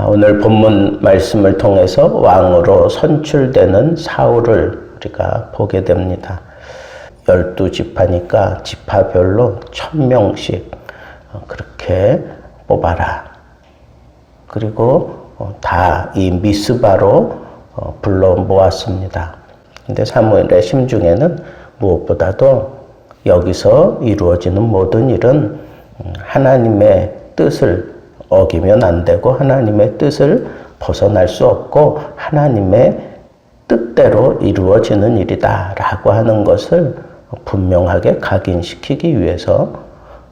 오늘 본문 말씀을 통해서 왕으로 선출되는 사울을 우리가 보게 됩니다. 12지파니까 지파별로 1000명씩 그렇게 뽑아라. 그리고 다 이 미스바로 불러 모았습니다. 근데 사무엘의 심중에는 무엇보다도 여기서 이루어지는 모든 일은 하나님의 뜻을 어기면 안 되고 하나님의 뜻을 벗어날 수 없고 하나님의 뜻대로 이루어지는 일이다 라고 하는 것을 분명하게 각인시키기 위해서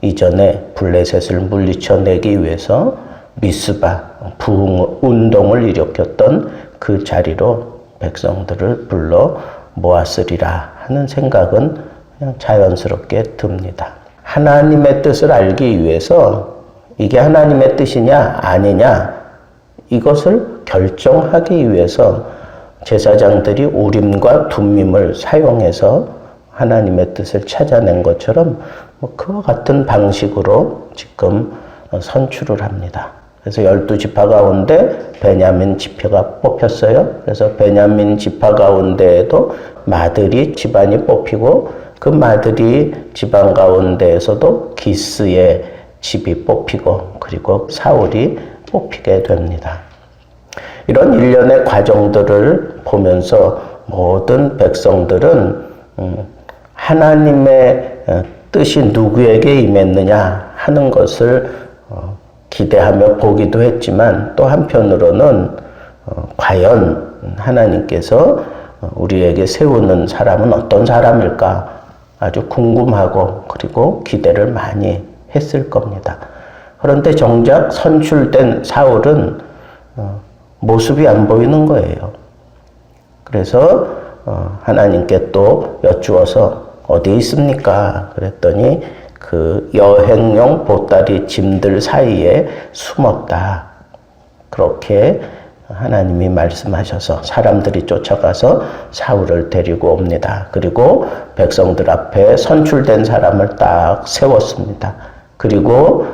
이전에 블레셋을 물리쳐내기 위해서 미스바 부흥 운동을 일으켰던 그 자리로 백성들을 불러 모았으리라 하는 생각은 그냥 자연스럽게 듭니다. 하나님의 뜻을 알기 위해서 이게 하나님의 뜻이냐 아니냐 이것을 결정하기 위해서 제사장들이 우림과 둠밈을 사용해서 하나님의 뜻을 찾아낸 것처럼 그와 같은 방식으로 지금 선출을 합니다. 그래서 12지파 가운데 베냐민 지파가 뽑혔어요. 그래서 베냐민 지파 가운데에도 마드리 집안이 뽑히고 그 마드리 집안 가운데에서도 기스의 집이 뽑히고 그리고 사울이 뽑히게 됩니다. 이런 일련의 과정들을 보면서 모든 백성들은 하나님의 뜻이 누구에게 임했느냐 하는 것을 기대하며 보기도 했지만 또 한편으로는 과연 하나님께서 우리에게 세우는 사람은 어떤 사람일까 아주 궁금하고 그리고 기대를 많이 했을 겁니다. 그런데 정작 선출된 사울은 모습이 안 보이는 거예요. 그래서 하나님께 또 여쭈어서 어디 있습니까? 그랬더니 그 여행용 보따리 짐들 사이에 숨었다. 그렇게 하나님이 말씀하셔서 사람들이 쫓아가서 사울을 데리고 옵니다. 그리고 백성들 앞에 선출된 사람을 딱 세웠습니다. 그리고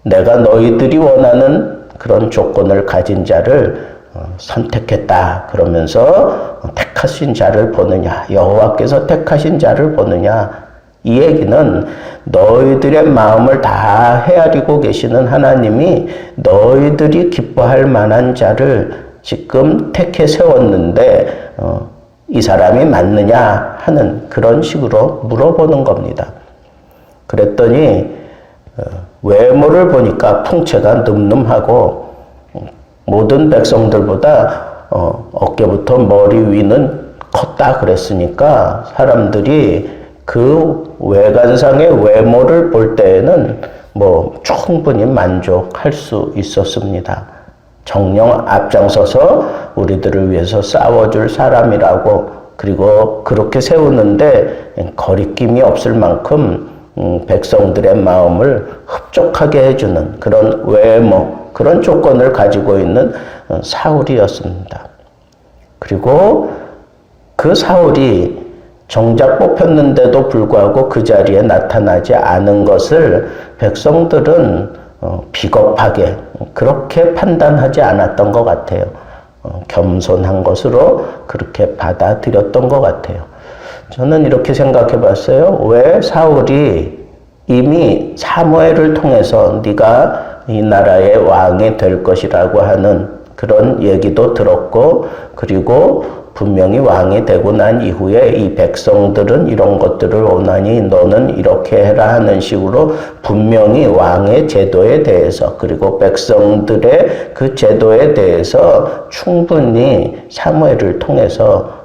내가 너희들이 원하는 그런 조건을 가진 자를 선택했다. 그러면서 택하신 자를 보느냐, 여호와께서 택하신 자를 보느냐. 이 얘기는 너희들의 마음을 다 헤아리고 계시는 하나님이 너희들이 기뻐할 만한 자를 지금 택해 세웠는데 이 사람이 맞느냐 하는 그런 식으로 물어보는 겁니다. 그랬더니 외모를 보니까 풍채가 늠름하고 모든 백성들보다 어깨부터 머리 위는 컸다 그랬으니까 사람들이 그 외관상의 외모를 볼 때에는 충분히 만족할 수 있었습니다. 정령 앞장서서 우리들을 위해서 싸워줄 사람이라고 그리고 그렇게 세우는데 거리낌이 없을 만큼 백성들의 마음을 흡족하게 해주는 그런 외모, 그런 조건을 가지고 있는 사울이었습니다. 그리고 그 사울이 정작 뽑혔는데도 불구하고 그 자리에 나타나지 않은 것을 백성들은 비겁하게 그렇게 판단하지 않았던 것 같아요. 겸손한 것으로 그렇게 받아들였던 것 같아요. 저는 이렇게 생각해 봤어요. 왜 사울이 이미 사무엘을 통해서 네가 이 나라의 왕이 될 것이라고 하는 그런 얘기도 들었고 그리고 분명히 왕이 되고 난 이후에 이 백성들은 이런 것들을 원하니 너는 이렇게 해라 하는 식으로 분명히 왕의 제도에 대해서 그리고 백성들의 그 제도에 대해서 충분히 사무엘을 통해서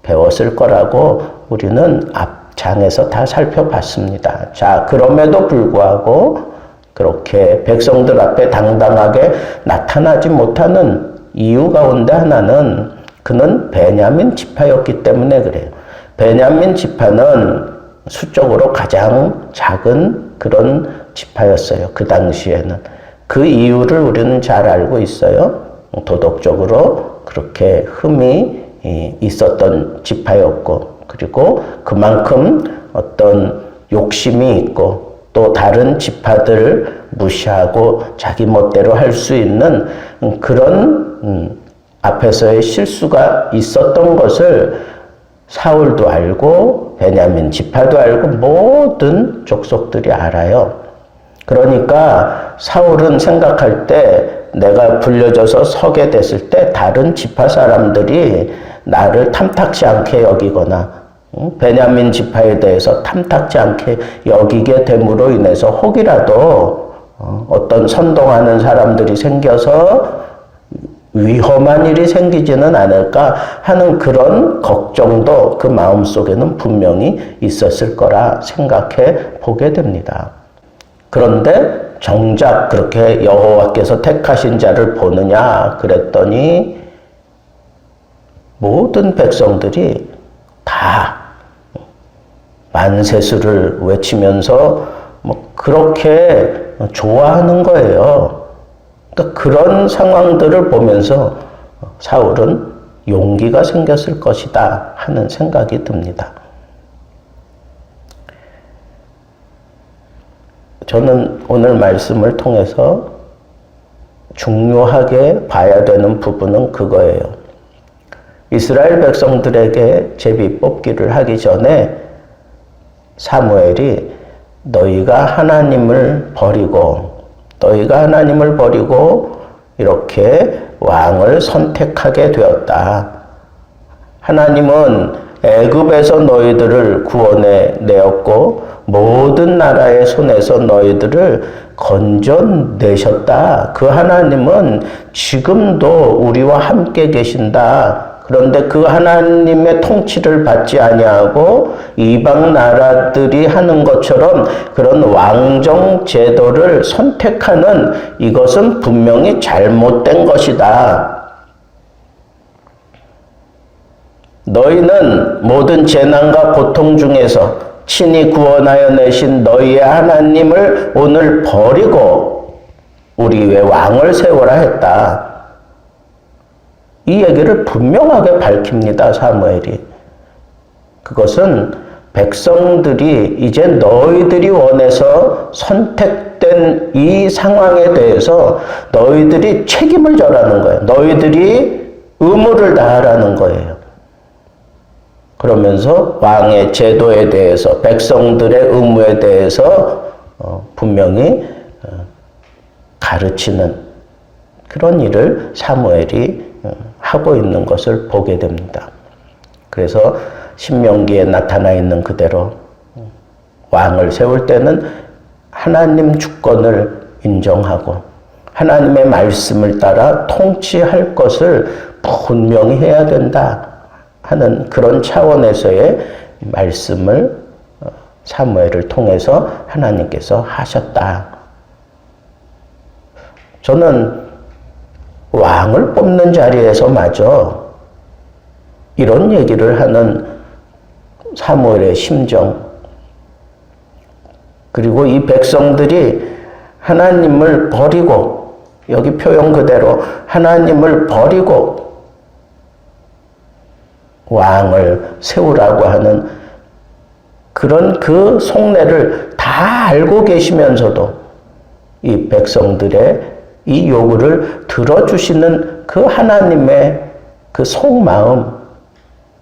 배웠을 거라고 우리는 앞장에서 다 살펴봤습니다. 자, 그럼에도 불구하고 그렇게 백성들 앞에 당당하게 나타나지 못하는 이유 가운데 하나는 그는 베냐민 지파였기 때문에 그래요. 베냐민 지파는 수적으로 가장 작은 그런 지파였어요. 그 당시에는. 그 이유를 우리는 잘 알고 있어요. 도덕적으로 그렇게 흠이 있었던 지파였고 그리고 그만큼 어떤 욕심이 있고 또 다른 지파들을 무시하고 자기 멋대로 할 수 있는 그런 앞에서의 실수가 있었던 것을 사울도 알고 베냐민 지파도 알고 모든 족속들이 알아요. 그러니까 사울은 생각할 때 내가 불려져서 서게 됐을 때 다른 지파 사람들이 나를 탐탁지 않게 여기거나 베냐민 지파에 대해서 탐탁지 않게 여기게 됨으로 인해서 혹이라도 어떤 선동하는 사람들이 생겨서 위험한 일이 생기지는 않을까 하는 그런 걱정도 그 마음속에는 분명히 있었을 거라 생각해 보게 됩니다. 그런데 정작 그렇게 여호와께서 택하신 자를 보느냐 그랬더니 모든 백성들이 다 만세수를 외치면서 그렇게 좋아하는 거예요. 그러니까 그런 상황들을 보면서 사울은 용기가 생겼을 것이다 하는 생각이 듭니다. 저는 오늘 말씀을 통해서 중요하게 봐야 되는 부분은 그거예요. 이스라엘 백성들에게 제비 뽑기를 하기 전에 사무엘이 너희가 하나님을 버리고 이렇게 왕을 선택하게 되었다. 하나님은 애굽에서 너희들을 구원해 내었고 모든 나라의 손에서 너희들을 건져내셨다. 그 하나님은 지금도 우리와 함께 계신다. 그런데 그 하나님의 통치를 받지 아니하고 이방 나라들이 하는 것처럼 그런 왕정 제도를 선택하는 이것은 분명히 잘못된 것이다. 너희는 모든 재난과 고통 중에서 친히 구원하여 내신 너희의 하나님을 오늘 버리고 우리 위에 왕을 세우라 했다. 이 얘기를 분명하게 밝힙니다, 사무엘이. 그것은 백성들이 이제 너희들이 원해서 선택된 이 상황에 대해서 너희들이 책임을 져라는 거예요. 너희들이 의무를 다하라는 거예요. 그러면서 왕의 제도에 대해서, 백성들의 의무에 대해서 분명히 가르치는 그런 일을 사무엘이 하고 있는 것을 보게 됩니다. 그래서 신명기에 나타나 있는 그대로 왕을 세울 때는 하나님 주권을 인정하고 하나님의 말씀을 따라 통치할 것을 분명히 해야 된다 하는 그런 차원에서의 말씀을 사무엘을 통해서 하나님께서 하셨다. 저는 왕을 뽑는 자리에서마저 이런 얘기를 하는 사무엘의 심정, 그리고 이 백성들이 하나님을 버리고, 여기 표현 그대로 하나님을 버리고 왕을 세우라고 하는 그런 그 속내를 다 알고 계시면서도 이 백성들의 이 요구를 들어주시는 그 하나님의 그 속마음,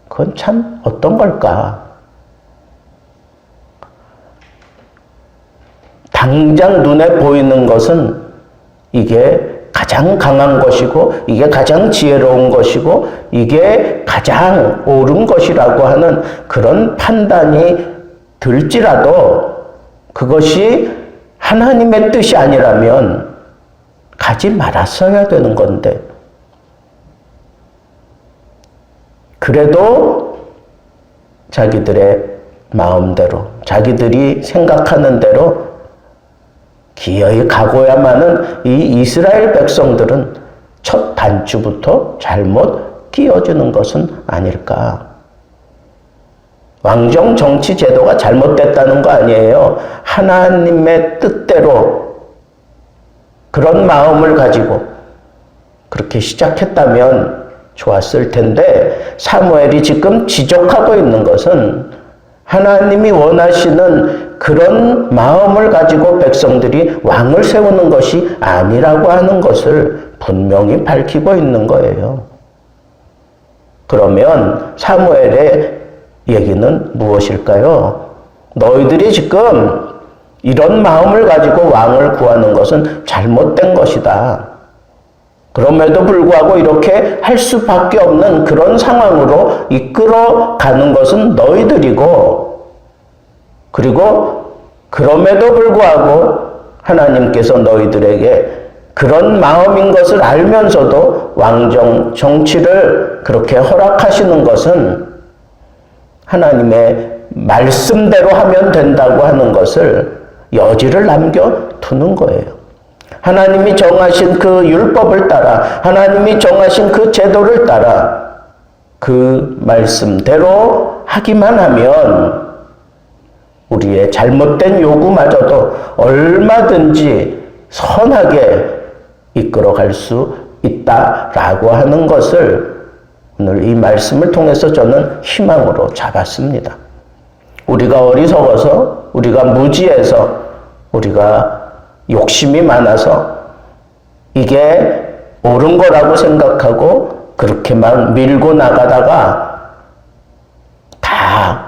그건 참 어떤 걸까? 당장 눈에 보이는 것은 이게 가장 강한 것이고 이게 가장 지혜로운 것이고 이게 가장 옳은 것이라고 하는 그런 판단이 들지라도 그것이 하나님의 뜻이 아니라면 가지 말았어야 되는 건데, 그래도 자기들의 마음대로, 자기들이 생각하는 대로 기어이 가고야만은 이 이스라엘 백성들은 첫 단추부터 잘못 끼워주는 것은 아닐까. 왕정 정치 제도가 잘못됐다는 거 아니에요. 하나님의 뜻대로 그런 마음을 가지고 그렇게 시작했다면 좋았을 텐데, 사무엘이 지금 지적하고 있는 것은 하나님이 원하시는 그런 마음을 가지고 백성들이 왕을 세우는 것이 아니라고 하는 것을 분명히 밝히고 있는 거예요. 그러면 사무엘의 얘기는 무엇일까요? 너희들이 지금 이런 마음을 가지고 왕을 구하는 것은 잘못된 것이다. 그럼에도 불구하고 이렇게 할 수밖에 없는 그런 상황으로 이끌어가는 것은 너희들이고, 그리고 그럼에도 불구하고 하나님께서 너희들에게 그런 마음인 것을 알면서도 왕정 정치를 그렇게 허락하시는 것은 하나님의 말씀대로 하면 된다고 하는 것을 여지를 남겨두는 거예요. 하나님이 정하신 그 율법을 따라, 하나님이 정하신 그 제도를 따라 그 말씀대로 하기만 하면 우리의 잘못된 요구마저도 얼마든지 선하게 이끌어갈 수 있다라고 하는 것을 오늘 이 말씀을 통해서 저는 희망으로 잡았습니다. 우리가 어리석어서, 우리가 무지해서, 우리가 욕심이 많아서 이게 옳은 거라고 생각하고 그렇게 막 밀고 나가다가 다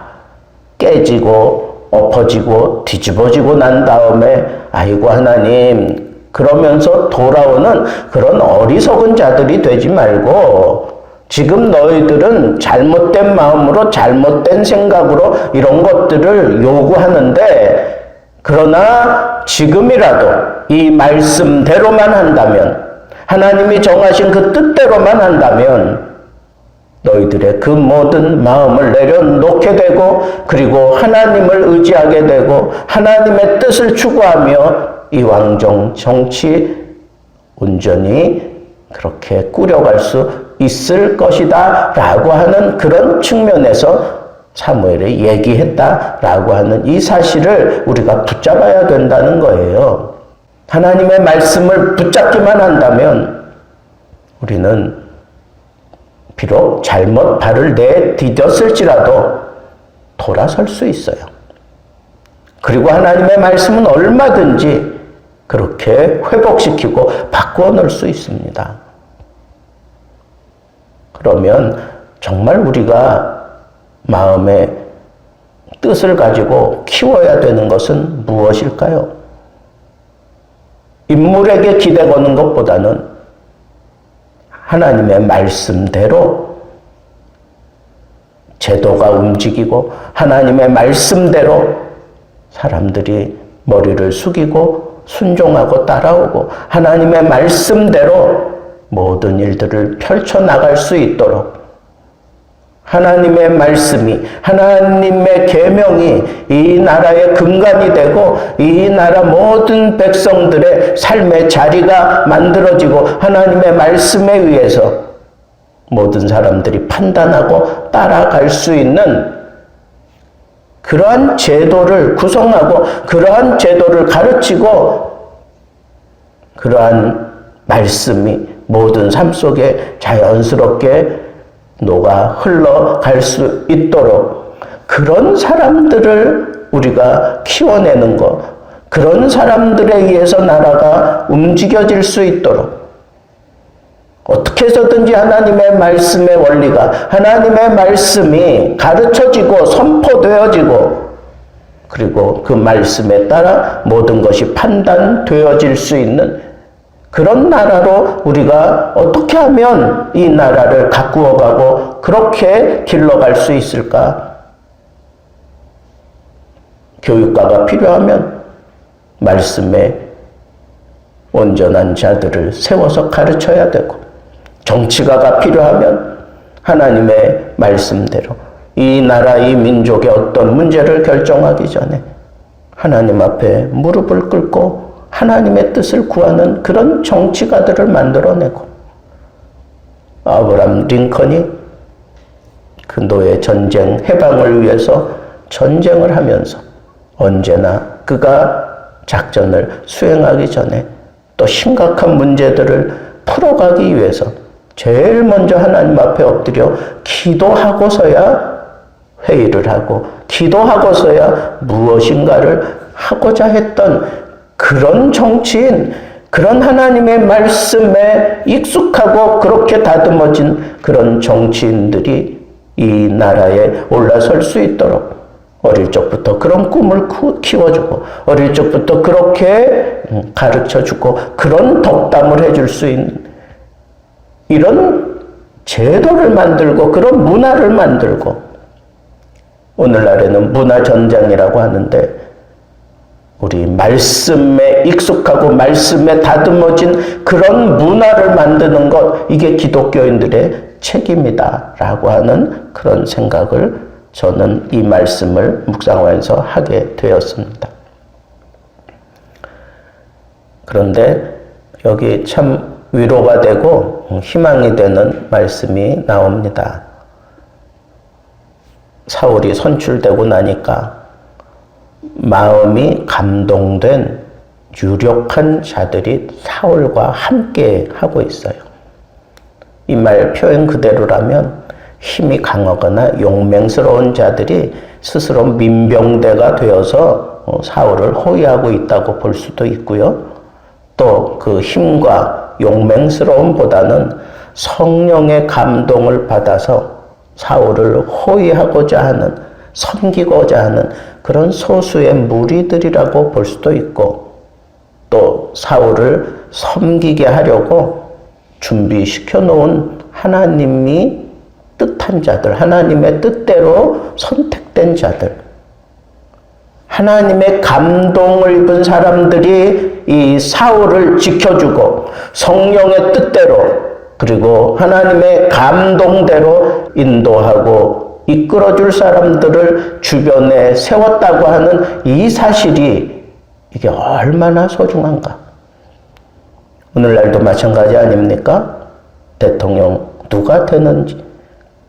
깨지고 엎어지고 뒤집어지고 난 다음에 아이고 하나님 그러면서 돌아오는 그런 어리석은 자들이 되지 말고 지금 너희들은 잘못된 마음으로 잘못된 생각으로 이런 것들을 요구하는데 그러나 지금이라도 이 말씀대로만 한다면, 하나님이 정하신 그 뜻대로만 한다면 너희들의 그 모든 마음을 내려놓게 되고 그리고 하나님을 의지하게 되고 하나님의 뜻을 추구하며 이 왕정 정치 온전히 그렇게 꾸려갈 수 있을 것이다 라고 하는 그런 측면에서 사무엘이 얘기했다라고 하는 이 사실을 우리가 붙잡아야 된다는 거예요. 하나님의 말씀을 붙잡기만 한다면 우리는 비록 잘못 발을 내디뎠을지라도 돌아설 수 있어요. 그리고 하나님의 말씀은 얼마든지 그렇게 회복시키고 바꾸어 놓을 수 있습니다. 그러면 정말 우리가 마음의 뜻을 가지고 키워야 되는 것은 무엇일까요? 인물에게 기대 거는 것보다는 하나님의 말씀대로 제도가 움직이고 하나님의 말씀대로 사람들이 머리를 숙이고 순종하고 따라오고 하나님의 말씀대로 모든 일들을 펼쳐나갈 수 있도록 하나님의 말씀이, 하나님의 계명이 이 나라의 근간이 되고 이 나라 모든 백성들의 삶의 자리가 만들어지고 하나님의 말씀에 의해서 모든 사람들이 판단하고 따라갈 수 있는 그러한 제도를 구성하고 그러한 제도를 가르치고 그러한 말씀이 모든 삶 속에 자연스럽게 녹아 흘러갈 수 있도록 그런 사람들을 우리가 키워내는 것, 그런 사람들에 의해서 나라가 움직여질 수 있도록 어떻게 해서든지 하나님의 말씀의 원리가, 하나님의 말씀이 가르쳐지고 선포되어지고 그리고 그 말씀에 따라 모든 것이 판단되어질 수 있는 그런 나라로 우리가 어떻게 하면 이 나라를 가꾸어가고 그렇게 길러갈 수 있을까? 교육가가 필요하면 말씀에 온전한 자들을 세워서 가르쳐야 되고 정치가가 필요하면 하나님의 말씀대로 이 나라, 이 민족의 어떤 문제를 결정하기 전에 하나님 앞에 무릎을 꿇고 하나님의 뜻을 구하는 그런 정치가들을 만들어내고 아브라함 링컨이 그 노예 전쟁 해방을 위해서 전쟁을 하면서 언제나 그가 작전을 수행하기 전에 또 심각한 문제들을 풀어가기 위해서 제일 먼저 하나님 앞에 엎드려 기도하고서야 회의를 하고 기도하고서야 무엇인가를 하고자 했던 그런 정치인, 그런 하나님의 말씀에 익숙하고 그렇게 다듬어진 그런 정치인들이 이 나라에 올라설 수 있도록 어릴 적부터 그런 꿈을 키워주고 어릴 적부터 그렇게 가르쳐주고 그런 덕담을 해줄 수 있는 이런 제도를 만들고 그런 문화를 만들고, 오늘날에는 문화전쟁이라고 하는데 우리 말씀에 익숙하고 말씀에 다듬어진 그런 문화를 만드는 것, 이게 기독교인들의 책임이다 라고 하는 그런 생각을 저는 이 말씀을 묵상하면서 하게 되었습니다. 그런데 여기 참 위로가 되고 희망이 되는 말씀이 나옵니다. 사울이 선출되고 나니까 마음이 감동된 유력한 자들이 사울과 함께 하고 있어요. 이 말 표현 그대로라면 힘이 강하거나 용맹스러운 자들이 스스로 민병대가 되어서 사울을 호위하고 있다고 볼 수도 있고요. 또 그 힘과 용맹스러움보다는 성령의 감동을 받아서 사울을 호위하고자 하는, 섬기고자 하는 그런 소수의 무리들이라고 볼 수도 있고, 또 사울을 섬기게 하려고 준비시켜 놓은 하나님이 뜻한 자들, 하나님의 뜻대로 선택된 자들, 하나님의 감동을 입은 사람들이 이 사울을 지켜주고 성령의 뜻대로 그리고 하나님의 감동대로 인도하고 이끌어줄 사람들을 주변에 세웠다고 하는 이 사실이 이게 얼마나 소중한가. 오늘날도 마찬가지 아닙니까? 대통령 누가 되는지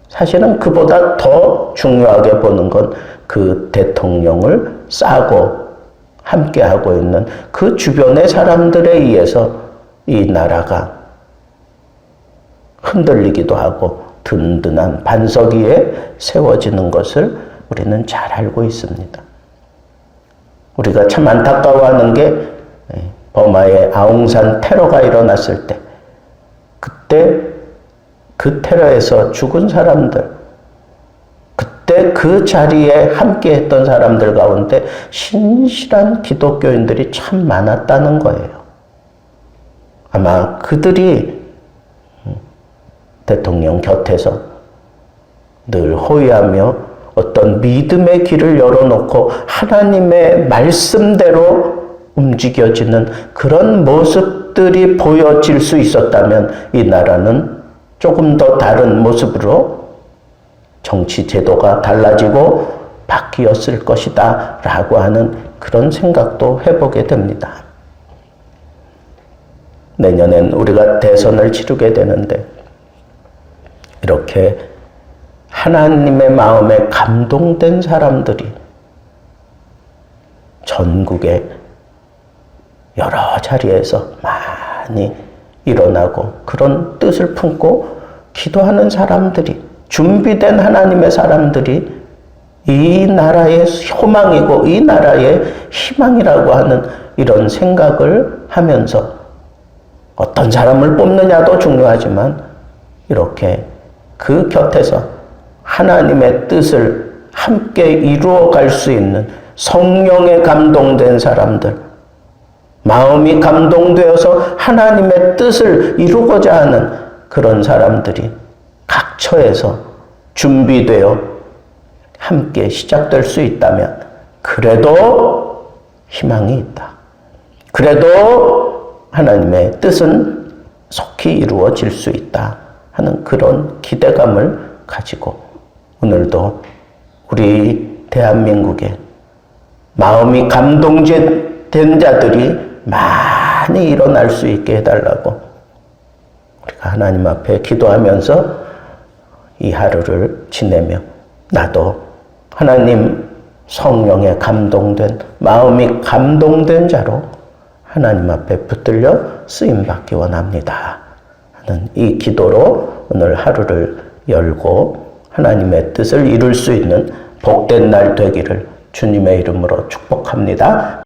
사실은 그보다 더 중요하게 보는 건 그 대통령을 싸고 함께하고 있는 그 주변의 사람들에 의해서 이 나라가 흔들리기도 하고 든든한 반석 위에 세워지는 것을 우리는 잘 알고 있습니다. 우리가 참 안타까워하는 게 버마의 아웅산 테러가 일어났을 때, 그때 그 테러에서 죽은 사람들, 그때 그 자리에 함께 했던 사람들 가운데 신실한 기독교인들이 참 많았다는 거예요. 아마 그들이 대통령 곁에서 늘 호위하며 어떤 믿음의 길을 열어놓고 하나님의 말씀대로 움직여지는 그런 모습들이 보여질 수 있었다면 이 나라는 조금 더 다른 모습으로 정치 제도가 달라지고 바뀌었을 것이다 라고 하는 그런 생각도 해보게 됩니다. 내년엔 우리가 대선을 치르게 되는데 이렇게 하나님의 마음에 감동된 사람들이 전국의 여러 자리에서 많이 일어나고 그런 뜻을 품고 기도하는 사람들이, 준비된 하나님의 사람들이 이 나라의 소망이고 이 나라의 희망이라고 하는 이런 생각을 하면서 어떤 사람을 뽑느냐도 중요하지만 이렇게 그 곁에서 하나님의 뜻을 함께 이루어 갈 수 있는 성령에 감동된 사람들, 마음이 감동되어서 하나님의 뜻을 이루고자 하는 그런 사람들이 각 처에서 준비되어 함께 시작될 수 있다면 그래도 희망이 있다. 그래도 하나님의 뜻은 속히 이루어질 수 있다 하는 그런 기대감을 가지고 오늘도 우리 대한민국에 마음이 감동된 자들이 많이 일어날 수 있게 해달라고 우리가 하나님 앞에 기도하면서 이 하루를 지내며 나도 하나님 성령에 감동된, 마음이 감동된 자로 하나님 앞에 붙들려 쓰임받기 원합니다 하는 이 기도로 오늘 하루를 열고 하나님의 뜻을 이룰 수 있는 복된 날 되기를 주님의 이름으로 축복합니다.